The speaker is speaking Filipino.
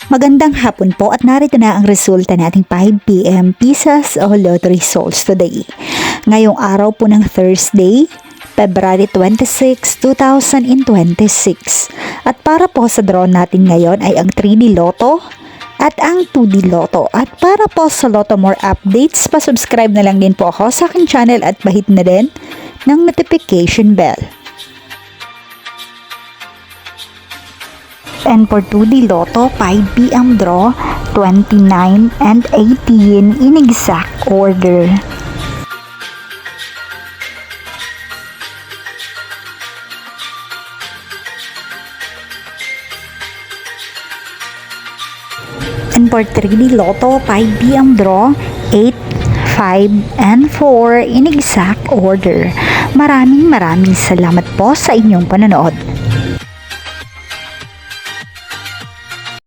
Magandang hapon po at narito na ang resulta nating 5 PM Pisas o Lotto results today. Ngayong araw po ng Thursday, February 26, 2026. At para po sa draw natin ngayon ay ang 3D Lotto at ang 2D Lotto. At para po sa Lotto more updates, pa-subscribe na lang din po ako sa aking channel at bahit na din ng notification bell. And for 2D Lotto, 5 PM draw, 29 and 18 in exact order. And for 3D Lotto, 5 PM draw, 8, 5, and 4 in exact order. Maraming salamat po sa inyong panonood.